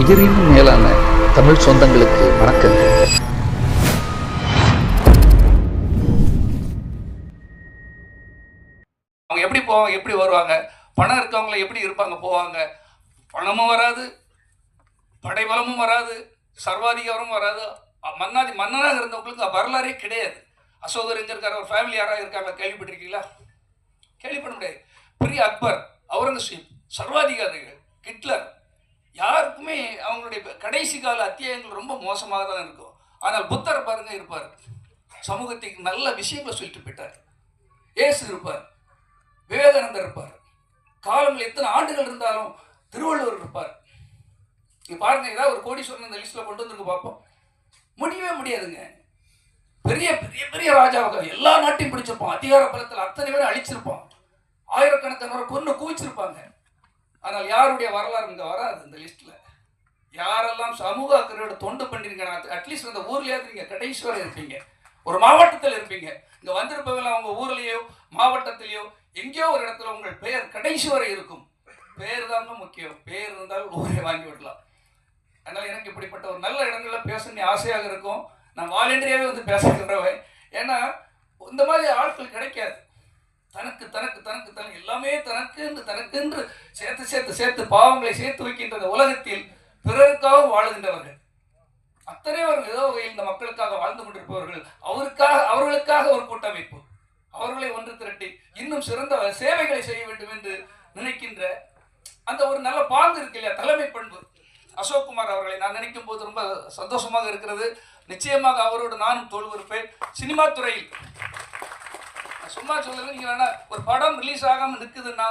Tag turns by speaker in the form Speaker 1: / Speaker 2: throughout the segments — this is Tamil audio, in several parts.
Speaker 1: உயிரின் மேலான தமிழ் சொந்தங்களுக்கு வணக்கங்கள்.
Speaker 2: அவங்க எப்படி போவாங்க, எப்படி வருவாங்க, பணம் இருக்கவங்கள எப்படி இருப்பாங்க போவாங்க, பணமும் வராது, படைபலமும் வராது, சர்வாதிகாரமும் வராது. மன்னனாக இருந்தவங்களுக்கு வரலாறே கிடையாது. அசோகர் எங்க இருக்காரு, ஒரு ஃபேமிலி யாராக இருக்காங்க, கேள்விப்பட்டிருக்கீங்களா? கேள்விப்பட முடியாது. பெரிய அக்பர், அவுரங்கசீப், சர்வாதிகாரிகள், ஹிட்லர், யாருக்குமே அவங்களுடைய கடைசி கால அத்தியாயங்கள் ரொம்ப மோசமாக தான் இருக்கும். ஆனால் புத்தர் பாருங்க இருப்பார், சமூகத்துக்கு நல்ல விஷயங்களை சொல்லிட்டு போயிட்டார். இயேசு இருப்பார், விவேகானந்தர் இருப்பார், காலங்கள் எத்தனை ஆண்டுகள் இருந்தாலும் திருவள்ளுவர் இருப்பார். நீங்க பாருங்க, ஏதாவது ஒரு கோடீஸ்வரன் இந்த லிஸ்ட்ல கொண்டு வந்து பார்ப்போம், முடியவே முடியாதுங்க. பெரிய பெரிய பெரிய ராஜாவாக எல்லா நாட்டையும் பிடிச்சிருப்பான், அதிகார பலத்தில் அத்தனை பேரும் அழிச்சிருப்பான், ஆயிரக்கணக்கான கொண்டு குவிச்சிருப்பாங்க. ஆனால் யாருடைய வரலாறு இங்க வராது இந்த லிஸ்ட்ல. யாரெல்லாம் சமூக அக்கறையோட தொண்டு பண்ணிருக்கீங்க, அட்லீஸ்ட் அந்த ஊர்லயாவது நீங்க கடைசி வரை இருப்பீங்க, ஒரு மாவட்டத்தில் இருப்பீங்க. இங்க வந்திருப்பவங்க அவங்க ஊர்லயோ மாவட்டத்திலேயோ எங்கேயோ ஒரு இடத்துல உங்கள் பெயர் கடைசி வரை இருக்கும். பேர் தாங்க முக்கியம், பேர் இருந்தால் ஊரை வாங்கி விடலாம். அதனால எனக்கு இப்படிப்பட்ட ஒரு நல்ல இடங்கள்ல பேசணும்னு ஆசையாக இருக்கும். நான் வாலண்டியாவே வந்து பேசுகிறவன். ஏன்னா இந்த மாதிரி ஆட்கள் கிடைக்காது. தனக்கு தனக்கு தனக்கு தனக்கு எல்லாமே தனக்கு சேர்த்து சேர்த்து சேர்த்து பாவங்களை சேர்த்து வைக்கின்ற உலகத்தில் பிறருக்காக வாழுகின்றவர்கள் அத்தனைவர்கள் ஏதோ வகையில் இந்த மக்களுக்காக வாழ்ந்து கொண்டிருப்பவர்கள். அவர்களுக்காக ஒரு கூட்டமைப்பு, அவர்களை ஒன்று திரட்டி இன்னும் சிறந்த சேவைகளை செய்ய வேண்டும் என்று நினைக்கின்ற அந்த ஒரு நல்ல பாங்கு இருக்கு இல்லையா, தலைமை பண்பு. அசோக்குமார் அவர்களை நான் நினைக்கும் போது ரொம்ப சந்தோஷமாக இருக்கிறது. நிச்சயமாக அவரோடு நானும் தோல்விருப்பேன். சினிமா துறையில் சும்மா சொல்லல, நீங்க வேணா ஒரு படம் ரிலீஸ் ஆகாம நிற்குதுன்னா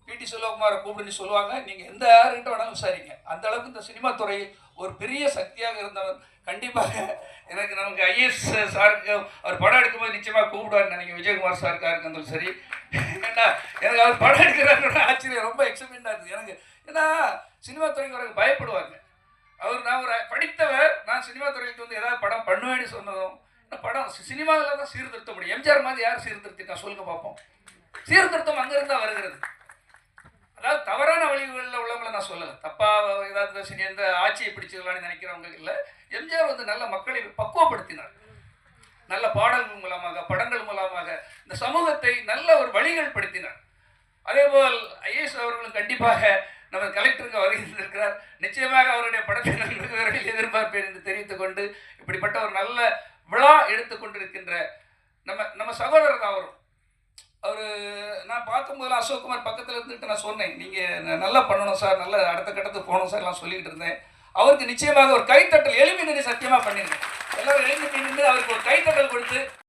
Speaker 2: பிடி செல்வகுமாரை கூப்பிடுன்னு சொல்லுவாங்க. நீங்க எந்த யாருக்கிட்ட வேணாலும் விசாரிங்க. அந்த அளவுக்கு இந்த சினிமா துறையில் ஒரு பெரிய சக்தியாக இருந்தவர். கண்டிப்பாக நமக்கு ஐஎஸ் சாருக்கு அவர் படம் எடுக்கும்போது நிச்சயமாக கூப்பிடுவார் நினைக்கிறேன். விஜயகுமார் சாருக்காக இருந்தாலும் சரி. ஏன்னா எனக்கு அவர் படம் எடுக்கிறாரு ஆச்சரியம், ரொம்ப எக்ஸைட்மெண்டாக இருக்குது எனக்கு. ஏன்னா சினிமா துறைக்கு வரக்கு பயப்படுவாங்க. நான் ஒரு படித்தவர், நான் சினிமா துறைக்கு வந்து ஏதாவது படம் பண்ணுவேன்னு சொன்னதும், படம் சினிமாவில் தான் சீர்திருத்த முடியும். எம்ஜிஆர் மாதிரி யார் சீர்திருத்திருக்கா சொல்லுங்க பார்ப்போம். சீர்திருத்தம் அங்கிருந்தா வருகிறது. அதாவது தவறான வழிகளில் உள்ளவங்களை நான் சொல்லலை, தப்பா ஏதாவது எந்த ஆட்சியை பிடிச்சிடலான்னு நினைக்கிறவங்க இல்லை. எம்ஜிஆர் வந்து நல்ல மக்களை பக்குவப்படுத்தினார். நல்ல பாடல்கள் மூலமாக, படங்கள் மூலமாக இந்த சமூகத்தை நல்ல ஒரு வழிகள் படுத்தினார். அதேபோல் ஐஏஎஸ் அவர்களும் கண்டிப்பாக நம்ம கலெக்டருக்கு வருகிறார். நிச்சயமாக அவருடைய படத்தை எதிர்பார்ப்பேன் என்று தெரிவித்துக் கொண்டு, இப்படிப்பட்ட ஒரு நல்ல விழா எடுத்துக்கொண்டிருக்கின்ற நம்ம சகோதரர் தான் அவரும். நான் பார்க்கும்போது அசோக்குமார் பக்கத்தில் இருந்துட்டு நான் சொன்னேன், நீங்கள் நல்லா பண்ணணும் சார், நல்ல அடுத்த கட்டத்துக்கு போகணும் சார் எல்லாம் சொல்லிக்கிட்டு இருந்தேன். அவருக்கு நிச்சயமாக ஒரு கைத்தட்டல், எளிமை நின்று சத்தியமாக பண்ணியிருந்தேன். எல்லாரும் எளிமை நின்று அவருக்கு ஒரு கைத்தட்டல் கொடுத்து